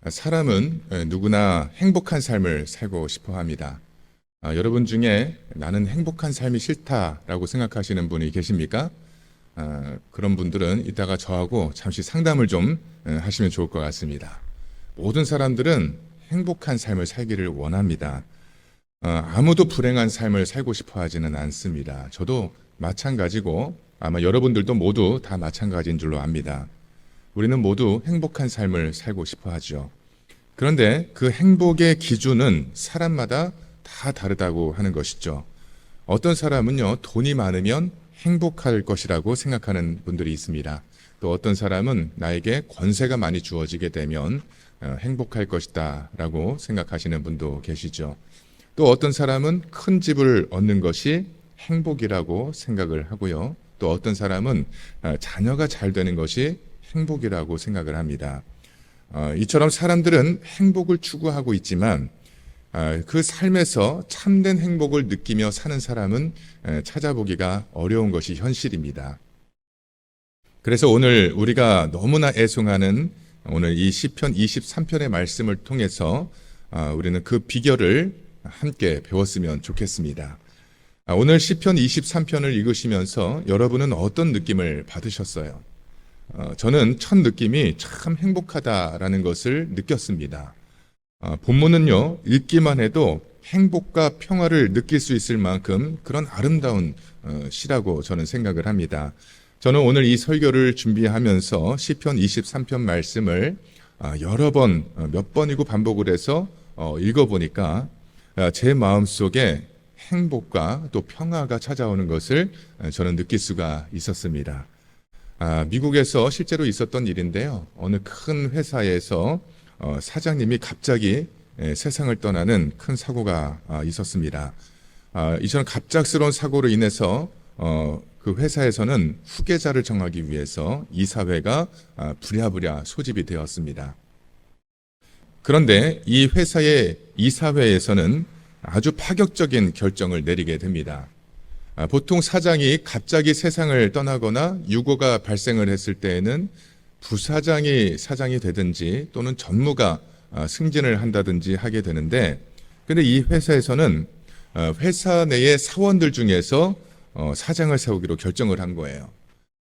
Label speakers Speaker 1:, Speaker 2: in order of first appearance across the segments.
Speaker 1: 사람은 누구나 행복한 삶을 살고 싶어 합니다. 여러분 중에 나는 행복한 삶이 싫다라고 생각하시는 분이 계십니까? 그런 분들은 이따가 저하고 잠시 상담을 좀 하시면 좋을 것 같습니다. 모든 사람들은 행복한 삶을 살기를 원합니다. 아무도 불행한 삶을 살고 싶어 하지는 않습니다. 저도 마찬가지고 아마 여러분들도 모두 다 마찬가지인 줄로 압니다. 우리는 모두 행복한 삶을 살고 싶어 하죠. 그런데 그 행복의 기준은 사람마다 다 다르다고 하는 것이죠. 어떤 사람은요, 돈이 많으면 행복할 것이라고 생각하는 분들이 있습니다. 또 어떤 사람은 나에게 권세가 많이 주어지게 되면 행복할 것이다 라고 생각하시는 분도 계시죠. 또 어떤 사람은 큰 집을 얻는 것이 행복이라고 생각을 하고요. 또 어떤 사람은 자녀가 잘 되는 것이 행복이라고 생각을 합니다. 이처럼 사람들은 행복을 추구하고 있지만 그 삶에서 참된 행복을 느끼며 사는 사람은 찾아보기가 어려운 것이 현실입니다. 그래서 오늘 우리가 너무나 애송하는 오늘 이 시편 23편의 말씀을 통해서 우리는 그 비결을 함께 배웠으면 좋겠습니다. 오늘 시편 23편을 읽으시면서 여러분은 어떤 느낌을 받으셨어요? 저는 첫 느낌이 참 행복하다라는 것을 느꼈습니다. 본문은요, 읽기만 해도 행복과 평화를 느낄 수 있을 만큼 그런 아름다운 시라고 저는 생각을 합니다. 저는 오늘 이 설교를 준비하면서 시편 23편 말씀을 여러 번, 몇 번이고 반복을 해서 읽어보니까 제 마음속에 행복과 또 평화가 찾아오는 것을 저는 느낄 수가 있었습니다. 미국에서 실제로 있었던 일인데요. 어느 큰 회사에서 사장님이 갑자기 세상을 떠나는 큰 사고가 있었습니다. 이처럼 갑작스러운 사고로 인해서 그 회사에서는 후계자를 정하기 위해서 이사회가 부랴부랴 소집이 되었습니다. 그런데 이 회사의 이사회에서는 아주 파격적인 결정을 내리게 됩니다. 보통 사장이 갑자기 세상을 떠나거나 유고가 발생을 했을 때에는 부사장이 사장이 되든지 또는 전무가 승진을 한다든지 하게 되는데, 근데 이 회사에서는 회사 내의 사원들 중에서 사장을 세우기로 결정을 한 거예요.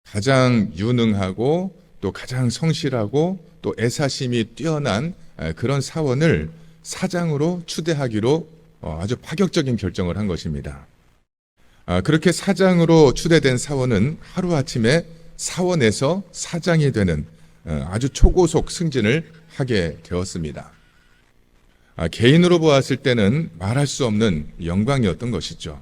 Speaker 1: 가장 유능하고 또 가장 성실하고 또 애사심이 뛰어난 그런 사원을 사장으로 추대하기로 아주 파격적인 결정을 한 것입니다. 그렇게 사장으로 추대된 사원은 하루아침에 사원에서 사장이 되는 아주 초고속 승진을 하게 되었습니다. 개인으로 보았을 때는 말할 수 없는 영광이었던 것이죠.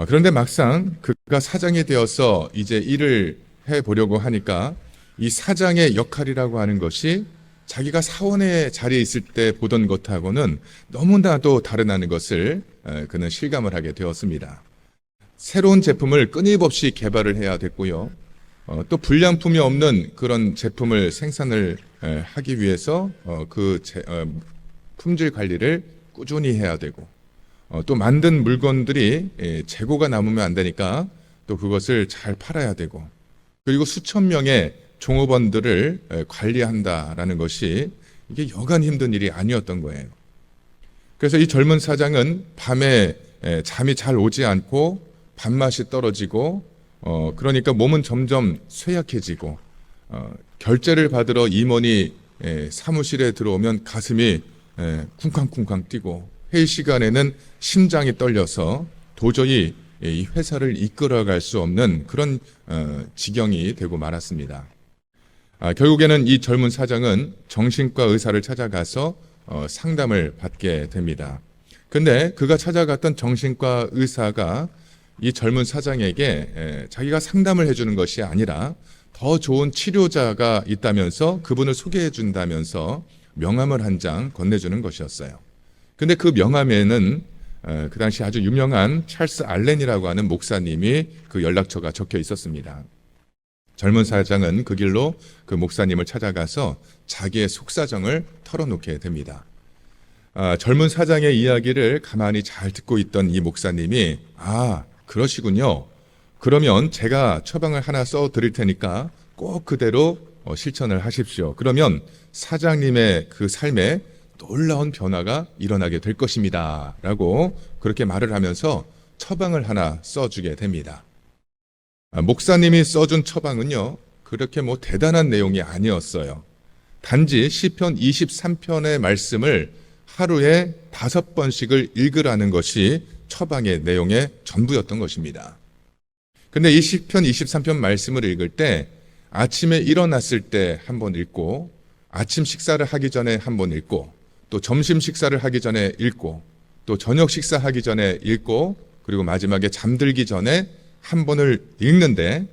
Speaker 1: 그런데 막상 그가 사장이 되어서 이제 일을 해보려고 하니까 이 사장의 역할이라고 하는 것이 자기가 사원의 자리에 있을 때 보던 것하고는 너무나도 다르다는 것을 그는 실감을 하게 되었습니다. 새로운 제품을 끊임없이 개발을 해야 됐고요. 또 불량품이 없는 그런 제품을 생산을 하기 위해서 품질 관리를 꾸준히 해야 되고, 또 만든 물건들이 재고가 남으면 안 되니까 또 그것을 잘 팔아야 되고, 그리고 수천 명의 종업원들을 관리한다라는 것이 이게 여간 힘든 일이 아니었던 거예요. 그래서 이 젊은 사장은 밤에 잠이 잘 오지 않고 밥맛이 떨어지고 그러니까 몸은 점점 쇠약해지고 결제를 받으러 임원이 사무실에 들어오면 가슴이 쿵쾅쿵쾅 뛰고 회의 시간에는 심장이 떨려서 도저히 이 회사를 이끌어갈 수 없는 그런 지경이 되고 말았습니다. 결국에는 이 젊은 사장은 정신과 의사를 찾아가서 상담을 받게 됩니다. 근데 그가 찾아갔던 정신과 의사가 이 젊은 사장에게 자기가 상담을 해주는 것이 아니라 더 좋은 치료자가 있다면서 그분을 소개해 준다면서 명함을 한 장 건네주는 것이었어요. 근데 그 명함에는 그 당시 아주 유명한 찰스 알렌이라고 하는 목사님이 그 연락처가 적혀 있었습니다. 젊은 사장은 그 길로 그 목사님을 찾아가서 자기의 속사정을 털어놓게 됩니다. 젊은 사장의 이야기를 가만히 잘 듣고 있던 이 목사님이 그러시군요. 그러면 제가 처방을 하나 써드릴 테니까 꼭 그대로 실천을 하십시오. 그러면 사장님의 그 삶에 놀라운 변화가 일어나게 될 것입니다. 라고 그렇게 말을 하면서 처방을 하나 써주게 됩니다. 목사님이 써준 처방은요, 그렇게 대단한 내용이 아니었어요. 단지 시편 23편의 말씀을 하루에 5번씩을 읽으라는 것이 처방의 내용의 전부였던 것입니다. 근데 이 시편 23편 말씀을 읽을 때 아침에 일어났을 때 한 번 읽고, 아침 식사를 하기 전에 한 번 읽고, 또 점심 식사를 하기 전에 읽고, 또 저녁 식사하기 전에 읽고, 그리고 마지막에 잠들기 전에 한 번을 읽는데,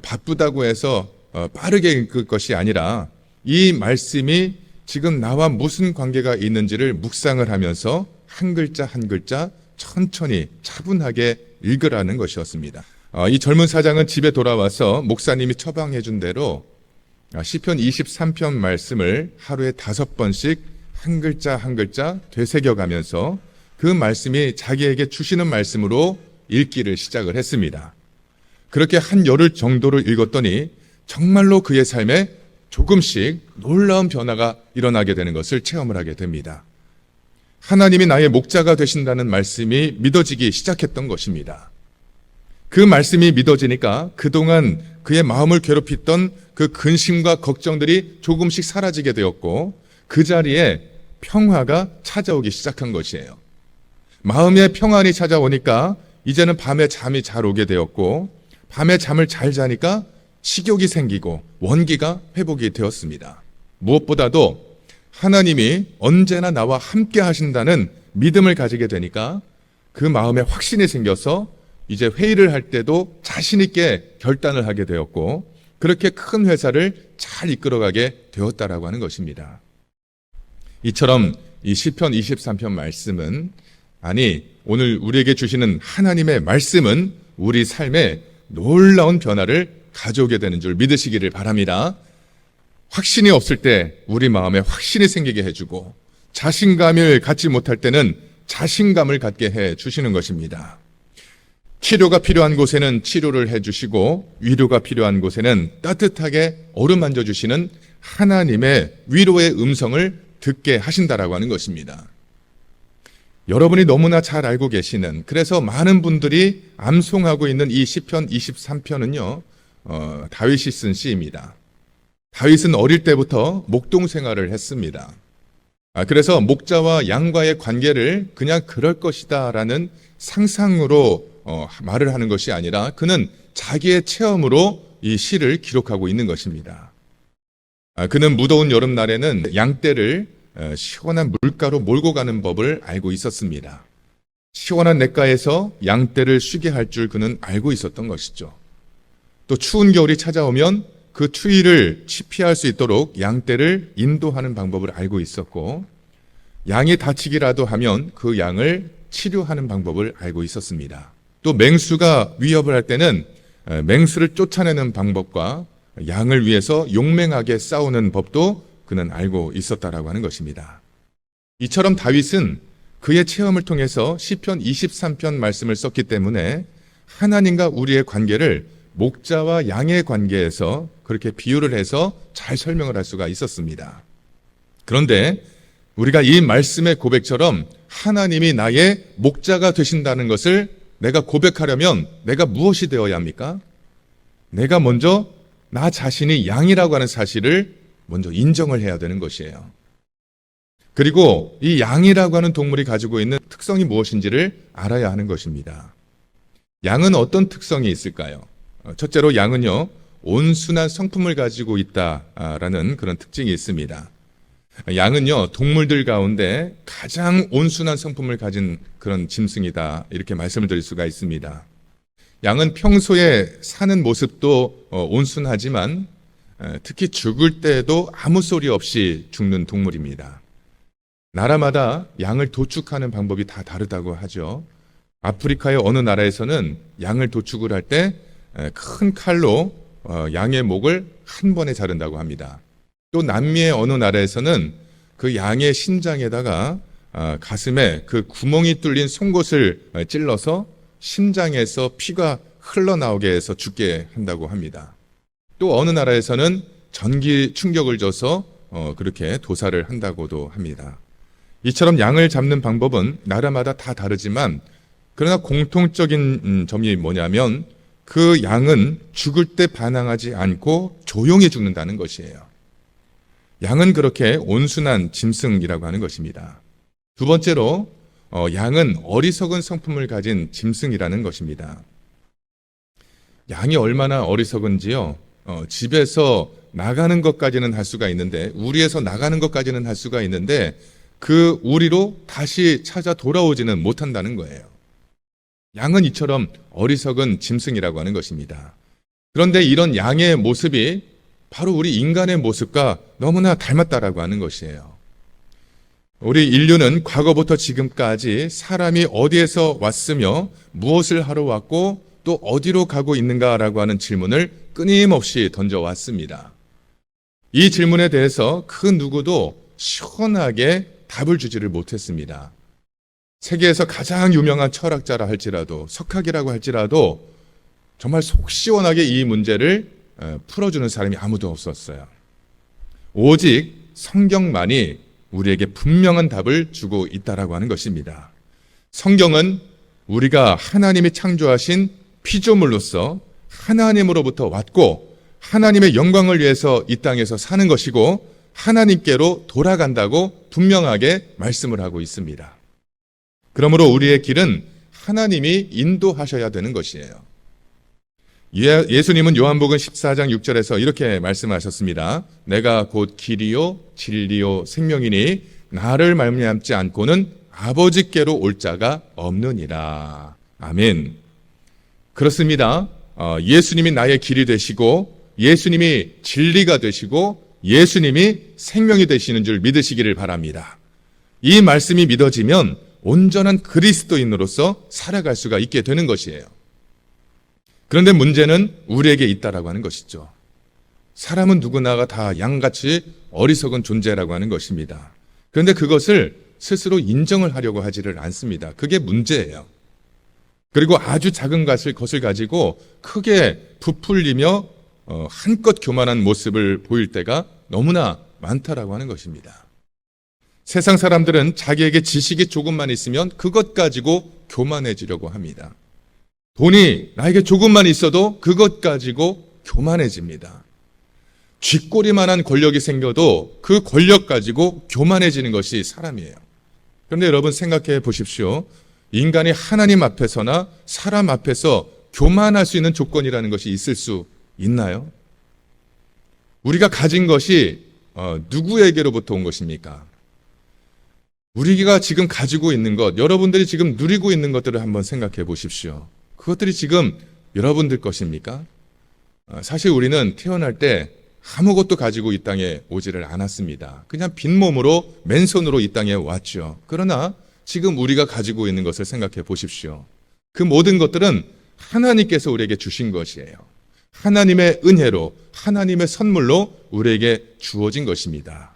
Speaker 1: 바쁘다고 해서 빠르게 읽을 것이 아니라 이 말씀이 지금 나와 무슨 관계가 있는지를 묵상을 하면서 한 글자 한 글자 천천히 차분하게 읽으라는 것이었습니다. 이 젊은 사장은 집에 돌아와서 목사님이 처방해 준 대로 시편 23편 말씀을 하루에 5번씩 한 글자 한 글자 되새겨가면서 그 말씀이 자기에게 주시는 말씀으로 읽기를 시작을 했습니다. 그렇게 한 열흘 정도를 읽었더니 정말로 그의 삶에 조금씩 놀라운 변화가 일어나게 되는 것을 체험을 하게 됩니다. 하나님이 나의 목자가 되신다는 말씀이 믿어지기 시작했던 것입니다. 그 말씀이 믿어지니까 그동안 그의 마음을 괴롭혔던 그 근심과 걱정들이 조금씩 사라지게 되었고, 그 자리에 평화가 찾아오기 시작한 것이에요. 마음의 평안이 찾아오니까 이제는 밤에 잠이 잘 오게 되었고, 밤에 잠을 잘 자니까 식욕이 생기고 원기가 회복이 되었습니다. 무엇보다도 하나님이 언제나 나와 함께 하신다는 믿음을 가지게 되니까 그 마음에 확신이 생겨서 이제 회의를 할 때도 자신 있게 결단을 하게 되었고, 그렇게 큰 회사를 잘 이끌어가게 되었다라고 하는 것입니다. 이처럼 이 시편 23편 말씀은, 아니 오늘 우리에게 주시는 하나님의 말씀은 우리 삶에 놀라운 변화를 가져오게 되는 줄 믿으시기를 바랍니다. 확신이 없을 때 우리 마음에 확신이 생기게 해주고, 자신감을 갖지 못할 때는 자신감을 갖게 해 주시는 것입니다. 치료가 필요한 곳에는 치료를 해주시고, 위로가 필요한 곳에는 따뜻하게 어루만져 주시는 하나님의 위로의 음성을 듣게 하신다라고 하는 것입니다. 여러분이 너무나 잘 알고 계시는, 그래서 많은 분들이 암송하고 있는 이 시편 23편은요, 다윗이 쓴 시입니다. 다윗은 어릴 때부터 목동 생활을 했습니다. 그래서 목자와 양과의 관계를 그냥 그럴 것이다 라는 상상으로 말을 하는 것이 아니라 그는 자기의 체험으로 이 시를 기록하고 있는 것입니다. 그는 무더운 여름날에는 양떼를 시원한 물가로 몰고 가는 법을 알고 있었습니다. 시원한 냇가에서 양떼를 쉬게 할 줄 그는 알고 있었던 것이죠. 또 추운 겨울이 찾아오면 그 추위를 피할 수 있도록 양떼를 인도하는 방법을 알고 있었고, 양이 다치기라도 하면 그 양을 치료하는 방법을 알고 있었습니다. 또 맹수가 위협을 할 때는 맹수를 쫓아내는 방법과 양을 위해서 용맹하게 싸우는 법도 그는 알고 있었다라고 하는 것입니다. 이처럼 다윗은 그의 체험을 통해서 시편 23편 말씀을 썼기 때문에 하나님과 우리의 관계를 목자와 양의 관계에서 그렇게 비유를 해서 잘 설명을 할 수가 있었습니다. 그런데 우리가 이 말씀의 고백처럼 하나님이 나의 목자가 되신다는 것을 내가 고백하려면 내가 무엇이 되어야 합니까? 내가 먼저 나 자신이 양이라고 하는 사실을 먼저 인정을 해야 되는 것이에요. 그리고 이 양이라고 하는 동물이 가지고 있는 특성이 무엇인지를 알아야 하는 것입니다. 양은 어떤 특성이 있을까요? 첫째로 양은요, 온순한 성품을 가지고 있다라는 그런 특징이 있습니다. 양은요, 동물들 가운데 가장 온순한 성품을 가진 그런 짐승이다, 이렇게 말씀을 드릴 수가 있습니다. 양은 평소에 사는 모습도 온순하지만 특히 죽을 때에도 아무 소리 없이 죽는 동물입니다. 나라마다 양을 도축하는 방법이 다 다르다고 하죠. 아프리카의 어느 나라에서는 양을 도축을 할 때 큰 칼로 양의 목을 한 번에 자른다고 합니다. 또 남미의 어느 나라에서는 그 양의 심장에다가 가슴에 그 구멍이 뚫린 송곳을 찔러서 심장에서 피가 흘러나오게 해서 죽게 한다고 합니다. 또 어느 나라에서는 전기 충격을 줘서 그렇게 도살을 한다고도 합니다. 이처럼 양을 잡는 방법은 나라마다 다 다르지만 그러나 공통적인 점이 뭐냐면 그 양은 죽을 때 반항하지 않고 조용히 죽는다는 것이에요. 양은 그렇게 온순한 짐승이라고 하는 것입니다. 두 번째로 양은 어리석은 성품을 가진 짐승이라는 것입니다. 양이 얼마나 어리석은지요. 집에서 나가는 것까지는 할 수가 있는데 우리에서 나가는 것까지는 할 수가 있는데 그 우리로 다시 찾아 돌아오지는 못한다는 거예요. 양은 이처럼 어리석은 짐승이라고 하는 것입니다. 그런데 이런 양의 모습이 바로 우리 인간의 모습과 너무나 닮았다라고 하는 것이에요. 우리 인류는 과거부터 지금까지 사람이 어디에서 왔으며 무엇을 하러 왔고 또 어디로 가고 있는가라고 하는 질문을 끊임없이 던져왔습니다. 이 질문에 대해서 그 누구도 시원하게 답을 주지를 못했습니다. 세계에서 가장 유명한 철학자라 할지라도 석학이라고 할지라도 정말 속 시원하게 이 문제를 풀어주는 사람이 아무도 없었어요. 오직 성경만이 우리에게 분명한 답을 주고 있다라고 하는 것입니다. 성경은 우리가 하나님이 창조하신 피조물로서 하나님으로부터 왔고 하나님의 영광을 위해서 이 땅에서 사는 것이고 하나님께로 돌아간다고 분명하게 말씀을 하고 있습니다. 그러므로 우리의 길은 하나님이 인도하셔야 되는 것이에요. 예수님은 요한복음 14장 6절에서 이렇게 말씀하셨습니다. 내가 곧 길이요 진리요 생명이니 나를 말미암지 않고는 아버지께로 올 자가 없느니라. 아멘. 그렇습니다. 예수님이 나의 길이 되시고 예수님이 진리가 되시고 예수님이 생명이 되시는 줄 믿으시기를 바랍니다. 이 말씀이 믿어지면 온전한 그리스도인으로서 살아갈 수가 있게 되는 것이에요. 그런데 문제는 우리에게 있다라고 하는 것이죠. 사람은 누구나가 다 양같이 어리석은 존재라고 하는 것입니다. 그런데 그것을 스스로 인정을 하려고 하지를 않습니다. 그게 문제예요. 그리고 아주 작은 것을 가지고 크게 부풀리며 한껏 교만한 모습을 보일 때가 너무나 많다라고 하는 것입니다. 세상 사람들은 자기에게 지식이 조금만 있으면 그것 가지고 교만해지려고 합니다. 돈이 나에게 조금만 있어도 그것 가지고 교만해집니다. 쥐꼬리만한 권력이 생겨도 그 권력 가지고 교만해지는 것이 사람이에요. 그런데 여러분 생각해 보십시오. 인간이 하나님 앞에서나 사람 앞에서 교만할 수 있는 조건이라는 것이 있을 수 있나요? 우리가 가진 것이 누구에게로부터 온 것입니까? 우리가 지금 가지고 있는 것, 여러분들이 지금 누리고 있는 것들을 한번 생각해 보십시오. 그것들이 지금 여러분들 것입니까? 사실 우리는 태어날 때 아무것도 가지고 이 땅에 오지를 않았습니다. 그냥 빈몸으로 맨손으로 이 땅에 왔죠. 그러나 지금 우리가 가지고 있는 것을 생각해 보십시오. 그 모든 것들은 하나님께서 우리에게 주신 것이에요. 하나님의 은혜로, 하나님의 선물로 우리에게 주어진 것입니다.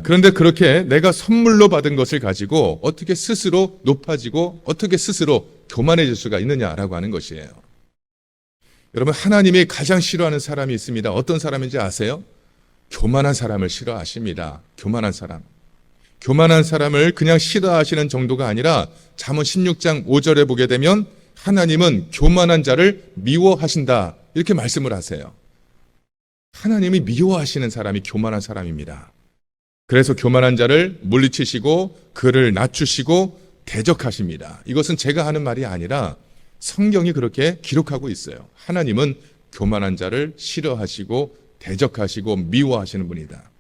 Speaker 1: 그런데 그렇게 내가 선물로 받은 것을 가지고 어떻게 스스로 높아지고 어떻게 스스로 교만해질 수가 있느냐라고 하는 것이에요. 여러분, 하나님이 가장 싫어하는 사람이 있습니다. 어떤 사람인지 아세요? 교만한 사람을 싫어하십니다. 교만한 사람. 교만한 사람을 그냥 싫어하시는 정도가 아니라 잠언 16장 5절에 보게 되면 하나님은 교만한 자를 미워하신다. 이렇게 말씀을 하세요. 하나님이 미워하시는 사람이 교만한 사람입니다. 그래서 교만한 자를 물리치시고 그를 낮추시고 대적하십니다. 이것은 제가 하는 말이 아니라 성경이 그렇게 기록하고 있어요. 하나님은 교만한 자를 싫어하시고 대적하시고 미워하시는 분이다.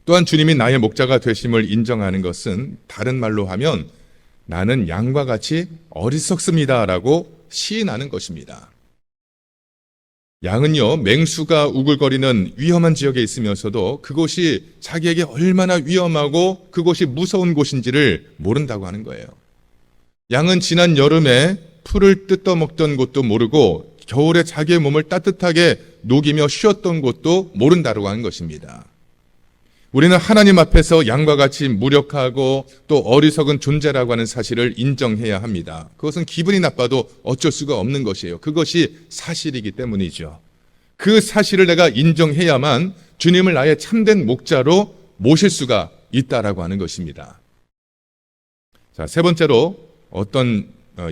Speaker 1: 또한 주님이 나의 목자가 되심을 인정하는 것은 다른 말로 하면 나는 양과 같이 어리석습니다라고 시인하는 것입니다. 양은요, 맹수가 우글거리는 위험한 지역에 있으면서도 그곳이 자기에게 얼마나 위험하고 그곳이 무서운 곳인지를 모른다고 하는 거예요. 양은 지난 여름에 풀을 뜯어먹던 곳도 모르고 겨울에 자기의 몸을 따뜻하게 녹이며 쉬었던 곳도 모른다고 하는 것입니다. 우리는 하나님 앞에서 양과 같이 무력하고 또 어리석은 존재라고 하는 사실을 인정해야 합니다. 그것은 기분이 나빠도 어쩔 수가 없는 것이에요. 그것이 사실이기 때문이죠. 그 사실을 내가 인정해야만 주님을 나의 참된 목자로 모실 수가 있다라고 하는 것입니다. 자, 세 번째로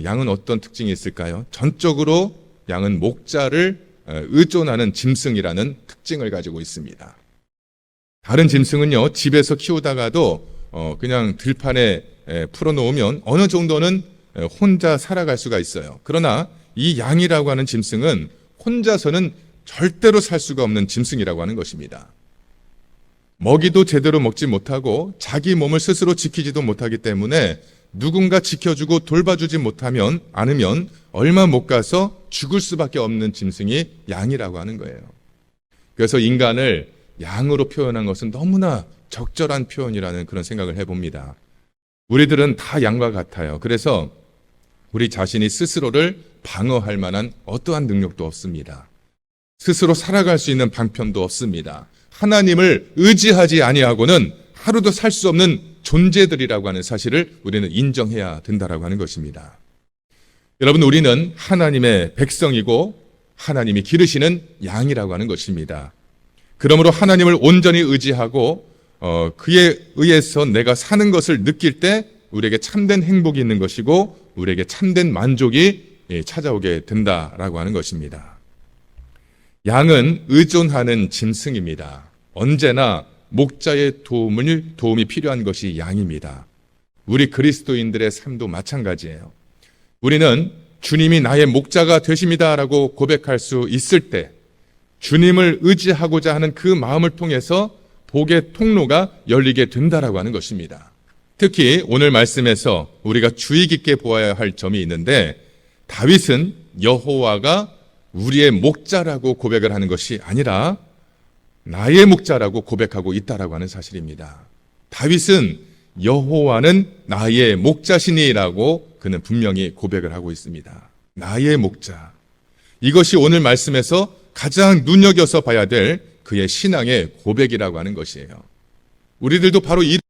Speaker 1: 양은 어떤 특징이 있을까요? 전적으로 양은 목자를 의존하는 짐승이라는 특징을 가지고 있습니다. 다른 짐승은요, 집에서 키우다가도 그냥 들판에 풀어놓으면 어느 정도는 혼자 살아갈 수가 있어요. 그러나 이 양이라고 하는 짐승은 혼자서는 절대로 살 수가 없는 짐승이라고 하는 것입니다. 먹이도 제대로 먹지 못하고 자기 몸을 스스로 지키지도 못하기 때문에 누군가 지켜주고 돌봐주지 않으면 얼마 못 가서 죽을 수밖에 없는 짐승이 양이라고 하는 거예요. 그래서 인간을 양으로 표현한 것은 너무나 적절한 표현이라는 그런 생각을 해봅니다. 우리들은 다 양과 같아요. 그래서 우리 자신이 스스로를 방어할 만한 어떠한 능력도 없습니다. 스스로 살아갈 수 있는 방편도 없습니다. 하나님을 의지하지 아니하고는 하루도 살 수 없는 존재들이라고 하는 사실을 우리는 인정해야 된다라고 하는 것입니다. 여러분, 우리는 하나님의 백성이고 하나님이 기르시는 양이라고 하는 것입니다. 그러므로 하나님을 온전히 의지하고 그에 의해서 내가 사는 것을 느낄 때 우리에게 참된 행복이 있는 것이고 우리에게 참된 만족이 찾아오게 된다라고 하는 것입니다. 양은 의존하는 짐승입니다. 언제나 목자의 도움이 필요한 것이 양입니다. 우리 그리스도인들의 삶도 마찬가지예요. 우리는 주님이 나의 목자가 되십니다라고 고백할 수 있을 때 주님을 의지하고자 하는 그 마음을 통해서 복의 통로가 열리게 된다라고 하는 것입니다. 특히 오늘 말씀에서 우리가 주의 깊게 보아야 할 점이 있는데 다윗은 여호와가 우리의 목자라고 고백을 하는 것이 아니라 나의 목자라고 고백하고 있다라고 하는 사실입니다. 다윗은 여호와는 나의 목자시니라고 그는 분명히 고백을 하고 있습니다. 나의 목자. 이것이 오늘 말씀에서 가장 눈여겨서 봐야 될 그의 신앙의 고백이라고 하는 것이에요. 우리들도 바로 이런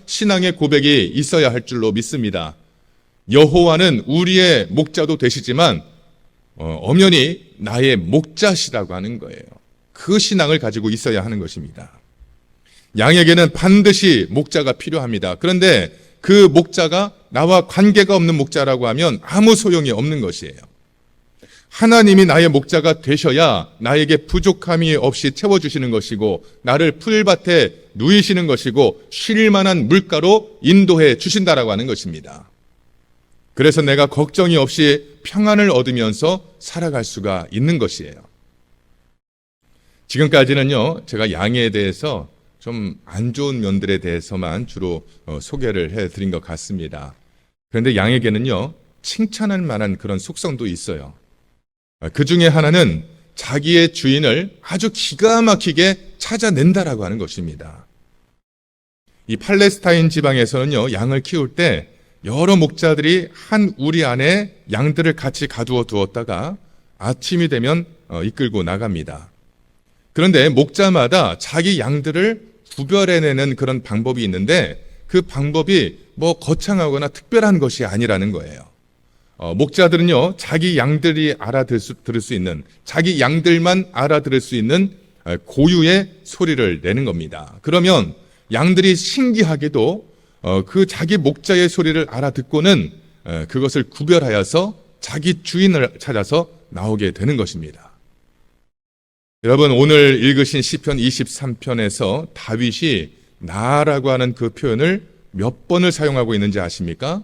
Speaker 1: 신앙의 고백이 있어야 할 줄로 믿습니다. 여호와는 우리의 목자도 되시지만 엄연히 나의 목자시라고 하는 거예요. 그 신앙을 가지고 있어야 하는 것입니다. 양에게는 반드시 목자가 필요합니다. 그런데 그 목자가 나와 관계가 없는 목자라고 하면 아무 소용이 없는 것이에요. 하나님이 나의 목자가 되셔야 나에게 부족함이 없이 채워주시는 것이고 나를 풀밭에 누이시는 것이고 쉴 만한 물가로 인도해 주신다라고 하는 것입니다. 그래서 내가 걱정이 없이 평안을 얻으면서 살아갈 수가 있는 것이에요. 지금까지는요, 제가 양에 대해서 좀 안 좋은 면들에 대해서만 주로 소개를 해드린 것 같습니다. 그런데 양에게는요, 칭찬할 만한 그런 속성도 있어요. 그 중에 하나는 자기의 주인을 아주 기가 막히게 찾아낸다라고 하는 것입니다. 이 팔레스타인 지방에서는요, 양을 키울 때 여러 목자들이 한 우리 안에 양들을 같이 가두어 두었다가 아침이 되면 이끌고 나갑니다. 그런데 목자마다 자기 양들을 구별해내는 그런 방법이 있는데 그 방법이 뭐 거창하거나 특별한 것이 아니라는 거예요. 목자들은요, 자기 양들이 알아들을 수 있는, 자기 양들만 알아들을 수 있는 고유의 소리를 내는 겁니다. 그러면 양들이 신기하게도 그 자기 목자의 소리를 알아듣고는 그것을 구별하여서 자기 주인을 찾아서 나오게 되는 것입니다. 여러분, 오늘 읽으신 시편 23편에서 다윗이 나라고 하는 그 표현을 몇 번을 사용하고 있는지 아십니까?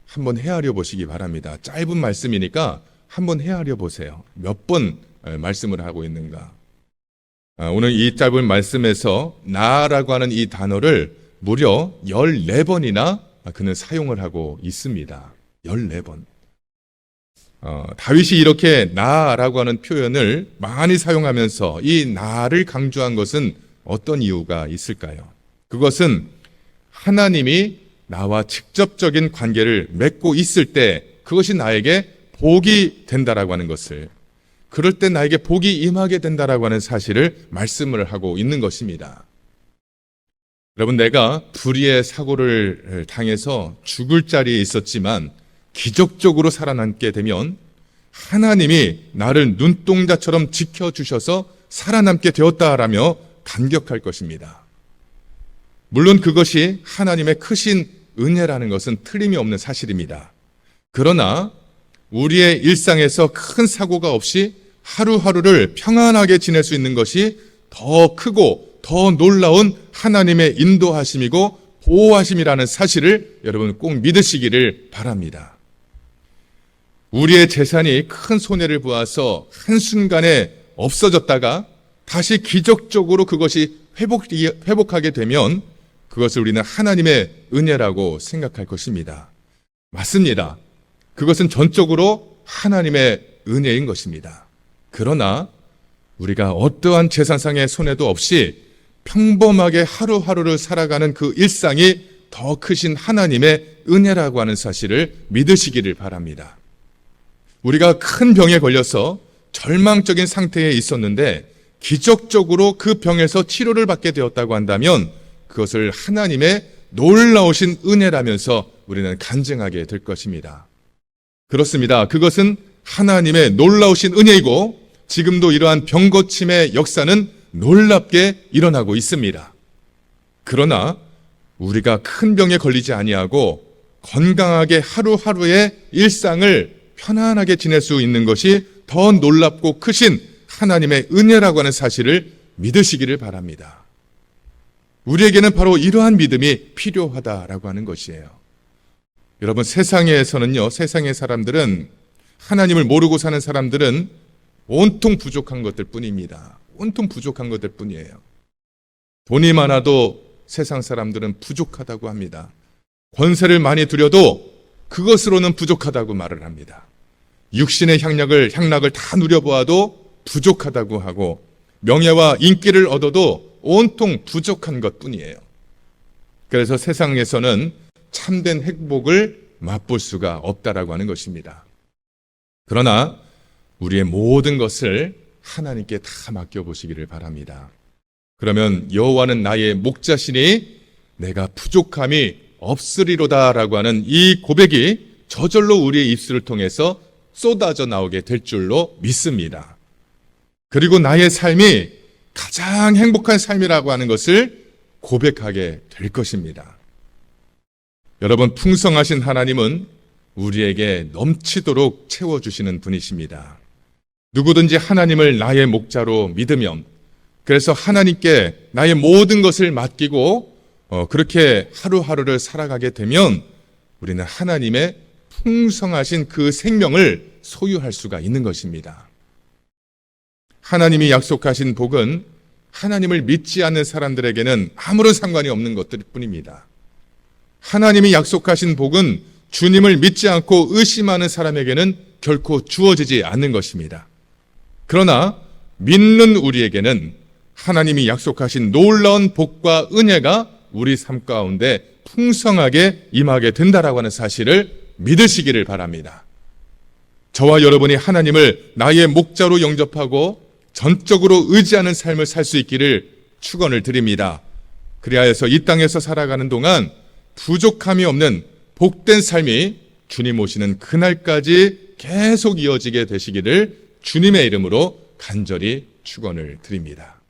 Speaker 1: 한번 헤아려 보시기 바랍니다. 짧은 말씀이니까 한번 헤아려 보세요. 몇 번 말씀을 하고 있는가? 오늘 이 짧은 말씀에서 나라고 하는 이 단어를 무려 14번이나 그는 사용을 하고 있습니다. 14번. 다윗이 이렇게 나라고 하는 표현을 많이 사용하면서 이 나를 강조한 것은 어떤 이유가 있을까요? 그것은 하나님이 나와 직접적인 관계를 맺고 있을 때 그것이 나에게 복이 된다라고 하는 것을, 그럴 때 나에게 복이 임하게 된다라고 하는 사실을 말씀을 하고 있는 것입니다. 여러분, 내가 불의의 사고를 당해서 죽을 자리에 있었지만 기적적으로 살아남게 되면 하나님이 나를 눈동자처럼 지켜주셔서 살아남게 되었다라며 감격할 것입니다. 물론 그것이 하나님의 크신 은혜라는 것은 틀림이 없는 사실입니다. 그러나 우리의 일상에서 큰 사고가 없이 하루하루를 평안하게 지낼 수 있는 것이 더 크고 더 놀라운 하나님의 인도하심이고 보호하심이라는 사실을 여러분 꼭 믿으시기를 바랍니다. 우리의 재산이 큰 손해를 보아서 한순간에 없어졌다가 다시 기적적으로 그것이 회복하게 되면 그것을 우리는 하나님의 은혜라고 생각할 것입니다. 맞습니다. 그것은 전적으로 하나님의 은혜인 것입니다. 그러나 우리가 어떠한 재산상의 손해도 없이 평범하게 하루하루를 살아가는 그 일상이 더 크신 하나님의 은혜라고 하는 사실을 믿으시기를 바랍니다. 우리가 큰 병에 걸려서 절망적인 상태에 있었는데 기적적으로 그 병에서 치료를 받게 되었다고 한다면 그것을 하나님의 놀라우신 은혜라면서 우리는 간증하게 될 것입니다. 그렇습니다. 그것은 하나님의 놀라우신 은혜이고 지금도 이러한 병고침의 역사는 놀랍게 일어나고 있습니다. 그러나 우리가 큰 병에 걸리지 아니하고 건강하게 하루하루의 일상을 편안하게 지낼 수 있는 것이 더 놀랍고 크신 하나님의 은혜라고 하는 사실을 믿으시기를 바랍니다. 우리에게는 바로 이러한 믿음이 필요하다라고 하는 것이에요. 여러분, 세상에서는요, 세상의 사람들은, 하나님을 모르고 사는 사람들은 온통 부족한 것들 뿐입니다. 온통 부족한 것들 뿐이에요. 돈이 많아도 세상 사람들은 부족하다고 합니다. 권세를 많이 두려도 그것으로는 부족하다고 말을 합니다. 육신의 향락을 다 누려보아도 부족하다고 하고 명예와 인기를 얻어도 온통 부족한 것뿐이에요. 그래서 세상에서는 참된 행복을 맛볼 수가 없다라고 하는 것입니다. 그러나 우리의 모든 것을 하나님께 다 맡겨보시기를 바랍니다. 그러면 여호와는 나의 목자시니 내가 부족함이 없으리로다라고 하는 이 고백이 저절로 우리의 입술을 통해서 쏟아져 나오게 될 줄로 믿습니다. 그리고 나의 삶이 가장 행복한 삶이라고 하는 것을 고백하게 될 것입니다. 여러분, 풍성하신 하나님은 우리에게 넘치도록 채워주시는 분이십니다. 누구든지 하나님을 나의 목자로 믿으면, 그래서 하나님께 나의 모든 것을 맡기고 그렇게 하루하루를 살아가게 되면 우리는 하나님의 풍성하신 그 생명을 소유할 수가 있는 것입니다. 하나님이 약속하신 복은 하나님을 믿지 않는 사람들에게는 아무런 상관이 없는 것들 뿐입니다. 하나님이 약속하신 복은 주님을 믿지 않고 의심하는 사람에게는 결코 주어지지 않는 것입니다. 그러나 믿는 우리에게는 하나님이 약속하신 놀라운 복과 은혜가 우리 삶 가운데 풍성하게 임하게 된다라고 하는 사실을 믿으시기를 바랍니다. 저와 여러분이 하나님을 나의 목자로 영접하고 전적으로 의지하는 삶을 살 수 있기를 축원을 드립니다. 그리하여서 이 땅에서 살아가는 동안 부족함이 없는 복된 삶이 주님 오시는 그날까지 계속 이어지게 되시기를 주님의 이름으로 간절히 축원을 드립니다.